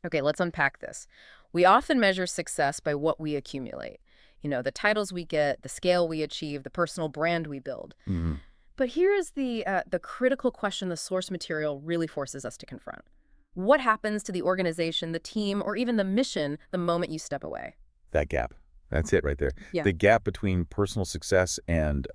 Okay, let's unpack this. We often measure success by what we accumulate. The titles we get, the scale we achieve, the personal brand we build. Hmm. But here is the critical question the source material really forces us to confront. What happens to the organization, the team, or even the mission the moment you step away? That gap. That's it right there. Yeah. The gap between personal success and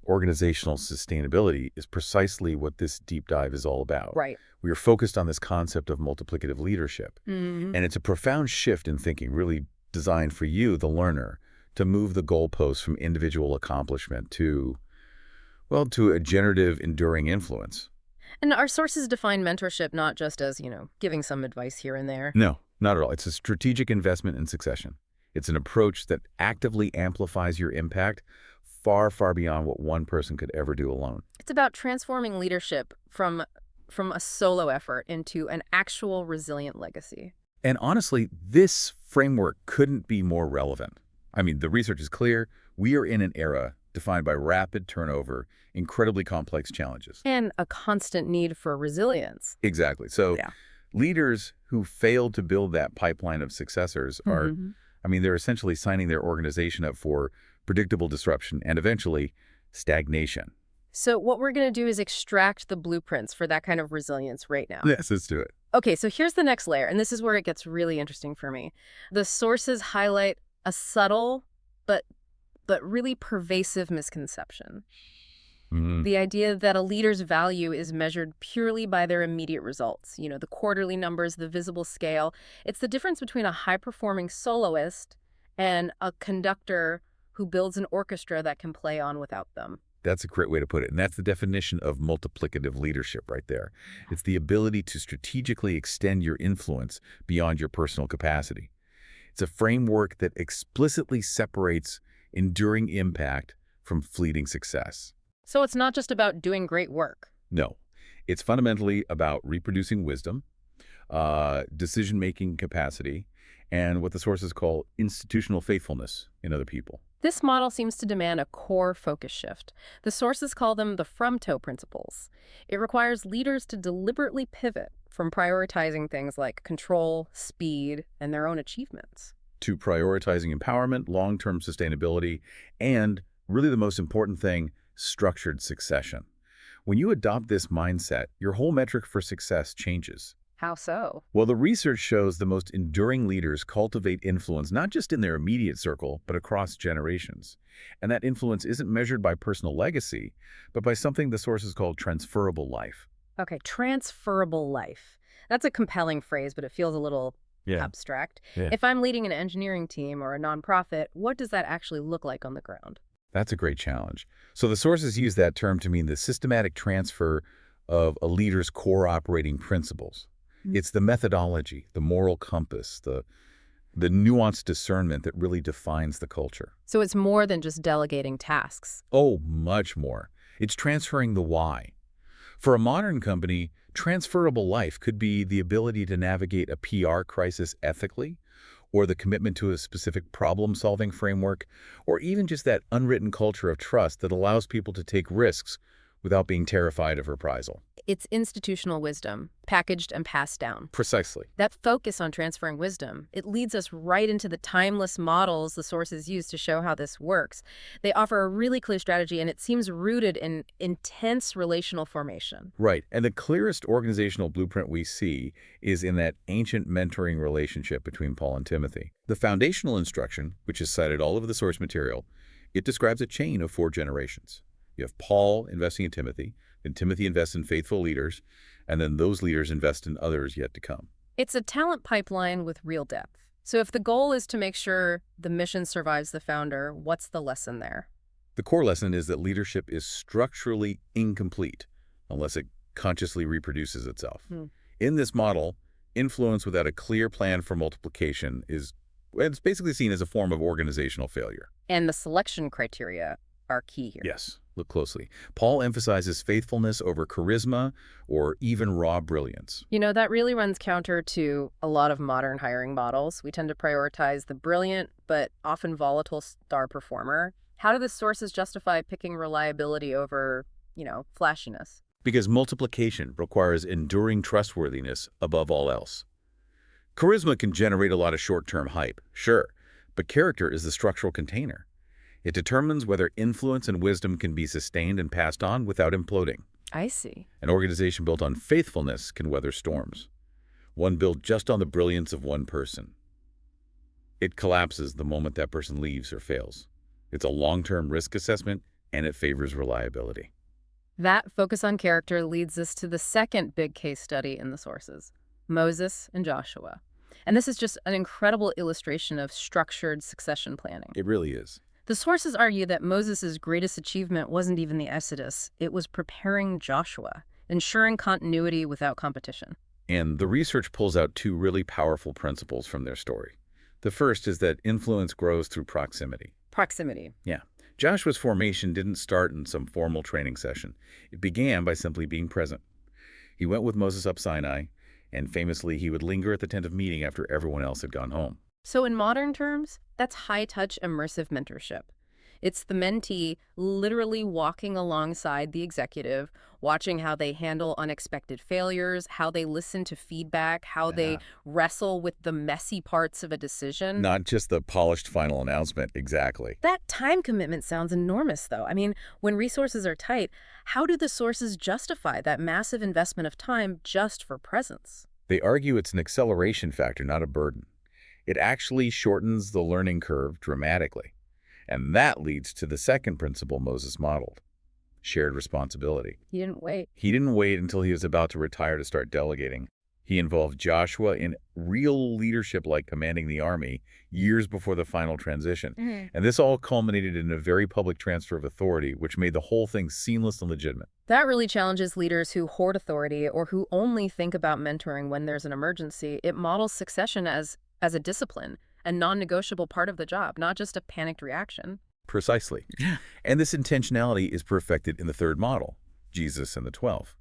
organizational sustainability is precisely what this deep dive is all about. Right. We are focused on this concept of multiplicative leadership. Hmm. And it's a profound shift in thinking, really designed for you, the learner, to move the goalposts from individual accomplishment to, well, to a generative, enduring influence. And our sources define mentorship not just as, giving some advice here and there. No, not at all. It's a strategic investment in succession. It's an approach that actively amplifies your impact far, far beyond what one person could ever do alone. It's about transforming leadership from a solo effort into an actual resilient legacy. And honestly, this framework couldn't be more relevant. I mean, the research is clear. We are in an era defined by rapid turnover, incredibly complex challenges. And a constant need for resilience. Exactly. So Yeah. leaders who fail to build that pipeline of successors are, Hmm. I mean, they're essentially signing their organization up for predictable disruption and eventually stagnation. So what we're going to do is extract the blueprints for that kind of resilience right now. Yes, let's do it. Okay, so here's the next layer, and this is where it gets really interesting for me. The sources highlight a subtle but really pervasive misconception. Mhm. The idea that a leader's value is measured purely by their immediate results, the quarterly numbers, the visible scale. It's the difference between a high-performing soloist and a conductor who builds an orchestra that can play on without them. That's a great way to put it. And that's the definition of multiplicative leadership right there. It's the ability to strategically extend your influence beyond your personal capacity. It's a framework that explicitly separates enduring impact from fleeting success. So it's not just about doing great work. No, it's fundamentally about reproducing wisdom, decision-making capacity, and what the sources call institutional faithfulness in other people. This model seems to demand a core focus shift. The sources call them the from-to principles. It requires leaders to deliberately pivot from prioritizing things like control, speed, and their own achievements. To prioritizing empowerment, long-term sustainability, and really the most important thing, structured succession. When you adopt this mindset, your whole metric for success changes. How so? Well, the research shows the most enduring leaders cultivate influence not just in their immediate circle, but across generations. And that influence isn't measured by personal legacy, but by something the sources call transferable life. Okay, transferable life. That's a compelling phrase, but it feels a little Yeah. abstract. Yeah. If I'm leading an engineering team or a nonprofit, what does that actually look like on the ground? That's a great challenge. So the sources use that term to mean the systematic transfer of a leader's core operating principles. It's the methodology, the moral compass, the nuanced discernment that really defines the culture. So it's more than just delegating tasks. Oh, much more. It's transferring the why. For a modern company, transferable life could be the ability to navigate a PR crisis ethically, or the commitment to a specific problem-solving framework, or even just that unwritten culture of trust that allows people to take risks without being terrified of reprisal. It's institutional wisdom, packaged and passed down. Precisely. That focus on transferring wisdom, it leads us right into the timeless models the sources use to show how this works. They offer a really clear strategy, and it seems rooted in intense relational formation. Right. And the clearest organizational blueprint we see is in that ancient mentoring relationship between Paul and Timothy. The foundational instruction, which is cited all over the source material, it describes a chain of 4 generations. You have Paul investing in Timothy, then Timothy invests in faithful leaders, and then those leaders invest in others yet to come. It's a talent pipeline with real depth. So if the goal is to make sure the mission survives the founder, what's the lesson there? The core lesson is that leadership is structurally incomplete unless it consciously reproduces itself. In this model, influence without a clear plan for multiplication it's basically seen as a form of organizational failure. And the selection criteria are key here. Yes, look closely. Paul emphasizes faithfulness over charisma or even raw brilliance. That really runs counter to a lot of modern hiring models. We tend to prioritize the brilliant but often volatile star performer. How do the sources justify picking reliability over, flashiness? Because multiplication requires enduring trustworthiness above all else. Charisma can generate a lot of short-term hype, sure, but character is the structural container. It determines whether influence and wisdom can be sustained and passed on without imploding. I see. An organization built on faithfulness can weather storms. One built just on the brilliance of one person. It collapses the moment that person leaves or fails. It's a long-term risk assessment, and it favors reliability. That focus on character leads us to the second big case study in the sources, Moses and Joshua. And this is just an incredible illustration of structured succession planning. It really is. The sources argue that Moses' greatest achievement wasn't even the Exodus, it was preparing Joshua, ensuring continuity without competition. And the research pulls out two really powerful principles from their story. The first is that influence grows through proximity. Proximity. Yeah. Joshua's formation didn't start in some formal training session. It began by simply being present. He went with Moses up Sinai, and famously he would linger at the tent of meeting after everyone else had gone home. So in modern terms, that's high-touch immersive mentorship. It's the mentee literally walking alongside the executive, watching how they handle unexpected failures, how they listen to feedback, how they wrestle with the messy parts of a decision. Not just the polished final announcement, exactly. That time commitment sounds enormous, though. I mean, when resources are tight, how do the sources justify that massive investment of time just for presence? They argue it's an acceleration factor, not a burden. It actually shortens the learning curve dramatically. And that leads to the second principle Moses modeled, shared responsibility. He didn't wait. He didn't wait until he was about to retire to start delegating. He involved Joshua in real leadership like commanding the army years before the final transition. And this all culminated in a very public transfer of authority, which made the whole thing seamless and legitimate. That really challenges leaders who hoard authority or who only think about mentoring when there's an emergency. It models succession as a discipline, a non-negotiable part of the job, not just a panicked reaction. Precisely. Yeah. And this intentionality is perfected in the third model, Jesus and the 12.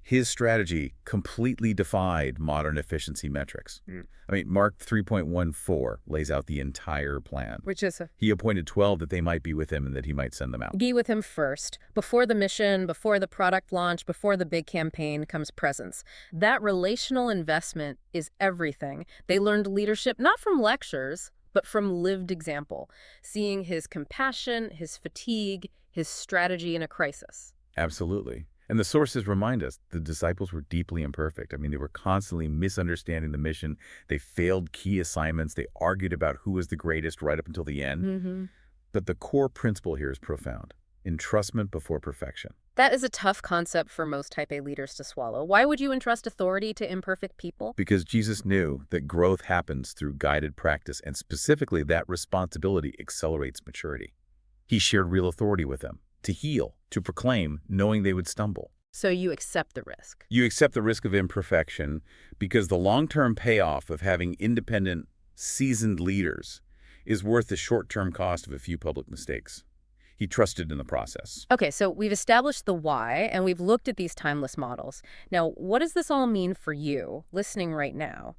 His strategy completely defied modern efficiency metrics. I mean, Mark 3.14 lays out the entire plan. Which is He appointed 12 that they might be with him and that he might send them out. be with him first. Before the mission, before the product launch, before the big campaign comes presence. That relational investment is everything. They learned leadership not from lectures, but from lived example, seeing his compassion, his fatigue, his strategy in a crisis. Absolutely. And the sources remind us the disciples were deeply imperfect. I mean, they were constantly misunderstanding the mission. They failed key assignments. They argued about who was the greatest right up until the end. But the core principle here is profound. Entrustment before perfection. That is a tough concept for most Type A leaders to swallow. Why would you entrust authority to imperfect people? Because Jesus knew that growth happens through guided practice, and specifically that responsibility accelerates maturity. He shared real authority with them, to heal, to proclaim, knowing they would stumble. So you accept the risk. You accept the risk of imperfection because the long-term payoff of having independent, seasoned leaders is worth the short-term cost of a few public mistakes. He trusted in the process. Okay, so we've established the why, and we've looked at these timeless models. Now, what does this all mean for you, listening right now?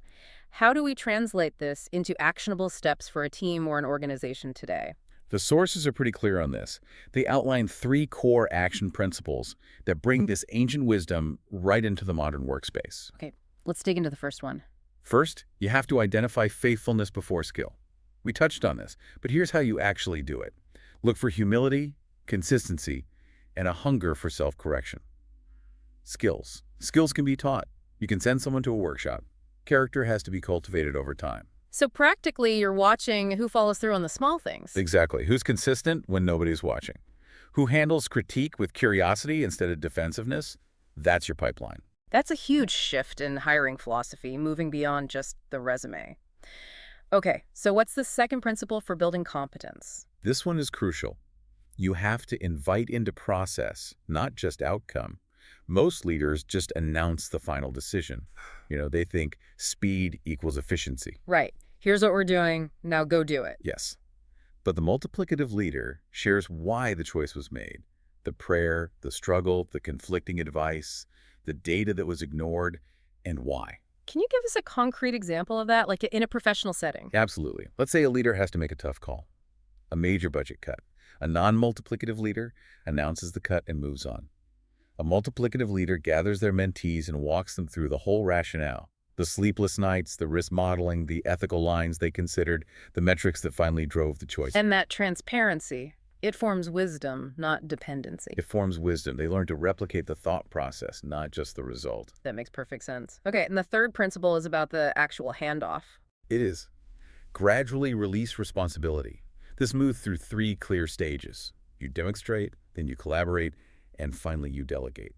How do we translate this into actionable steps for a team or an organization today? The sources are pretty clear on this. They outline 3 core action principles that bring this ancient wisdom right into the modern workspace. Okay, let's dig into the first one. First, you have to identify faithfulness before skill. We touched on this, but here's how you actually do it. Look for humility, consistency, and a hunger for self-correction. Skills. Skills can be taught. You can send someone to a workshop. Character has to be cultivated over time. So practically, you're watching who follows through on the small things. Exactly. Who's consistent when nobody's watching? Who handles critique with curiosity instead of defensiveness? That's your pipeline. That's a huge shift in hiring philosophy, moving beyond just the resume. Okay, so what's the second principle for building competence? This one is crucial. You have to invite into process, not just outcome. Most leaders just announce the final decision. They think speed equals efficiency. Right. Here's what we're doing. Now go do it. Yes. But the multiplicative leader shares why the choice was made. The prayer, the struggle, the conflicting advice, the data that was ignored, and why. Can you give us a concrete example of that, like in a professional setting? Absolutely. Let's say a leader has to make a tough call. A major budget cut. A non-multiplicative leader announces the cut and moves on. A multiplicative leader gathers their mentees and walks them through the whole rationale. The sleepless nights, the risk modeling, the ethical lines they considered, the metrics that finally drove the choice. And that transparency, it forms wisdom, not dependency. It forms wisdom. They learn to replicate the thought process, not just the result. That makes perfect sense. Okay, and the third principle is about the actual handoff. It is. Gradually release responsibility. This moves through 3 clear stages. You demonstrate, then you collaborate, and finally you delegate.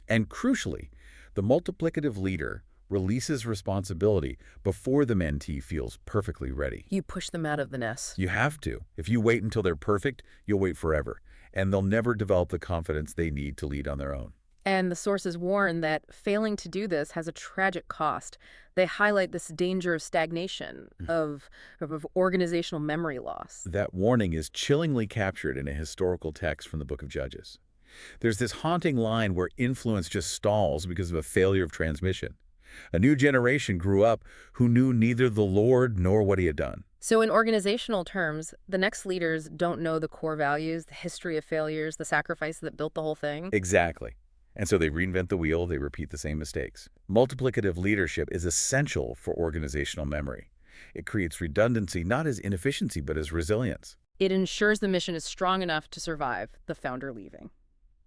And crucially, the multiplicative leader releases responsibility before the mentee feels perfectly ready. You push them out of the nest. You have to. If you wait until they're perfect, you'll wait forever, and they'll never develop the confidence they need to lead on their own. And the sources warn that failing to do this has a tragic cost. They highlight this danger of stagnation, of organizational memory loss. That warning is chillingly captured in a historical text from the Book of Judges. There's this haunting line where influence just stalls because of a failure of transmission. A new generation grew up who knew neither the Lord nor what he had done. So in organizational terms, the next leaders don't know the core values, the history of failures, the sacrifice that built the whole thing. Exactly. And so they reinvent the wheel, they repeat the same mistakes. Multiplicative leadership is essential for organizational memory. It creates redundancy not as inefficiency but as resilience. It ensures the mission is strong enough to survive the founder leaving.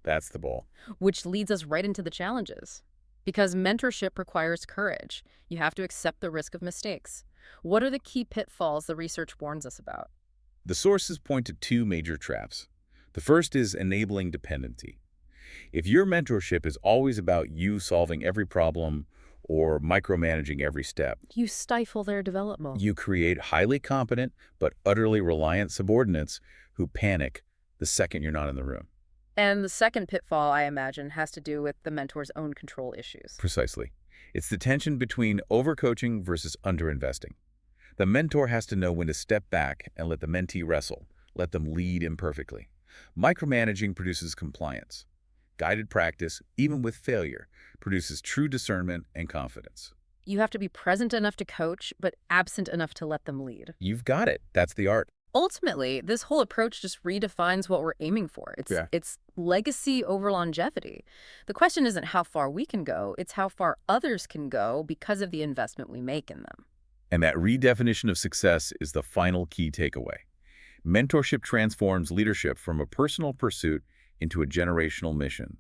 That's the goal. Which leads us right into the challenges. Because mentorship requires courage. You have to accept the risk of mistakes. What are the key pitfalls the research warns us about? The sources point to 2 major traps. The first is enabling dependency. If your mentorship is always about you solving every problem or micromanaging every step, You stifle their development. you create highly competent but utterly reliant subordinates who panic the second you're not in the room. And the second pitfall, I imagine, has to do with the mentor's own control issues. Precisely. It's the tension between overcoaching versus underinvesting. The mentor has to know when to step back and let the mentee wrestle, let them lead imperfectly. Micromanaging produces compliance. Guided practice, even with failure, produces true discernment and confidence. You have to be present enough to coach, but absent enough to let them lead. You've got it. That's the art. Ultimately, this whole approach just redefines what we're aiming for. It's legacy over longevity. The question isn't how far we can go, it's how far others can go because of the investment we make in them. And that redefinition of success is the final key takeaway. Mentorship transforms leadership from a personal pursuit into a generational mission.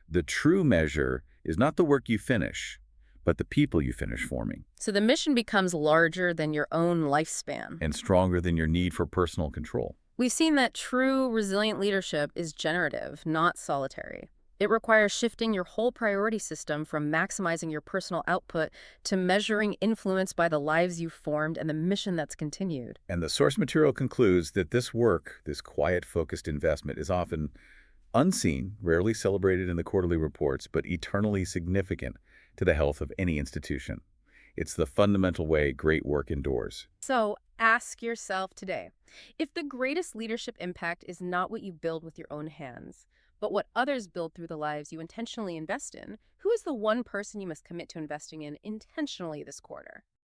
The true measure is not the work you finish, but the people you finish forming, So the mission becomes larger than your own lifespan. and stronger than your need for personal control. We've seen that true, resilient leadership is generative, not solitary. It requires shifting your whole priority system from maximizing your personal output to measuring influence by the lives you've formed and the mission that's continued. And the source material concludes that this work, this quiet, focused investment, is often unseen, rarely celebrated in the quarterly reports, but eternally significant to the health of any institution. It's the fundamental way great work endures. So ask yourself today, if the greatest leadership impact is not what you build with your own hands, but what others build through the lives you intentionally invest in, who is the one person you must commit to investing in intentionally this quarter?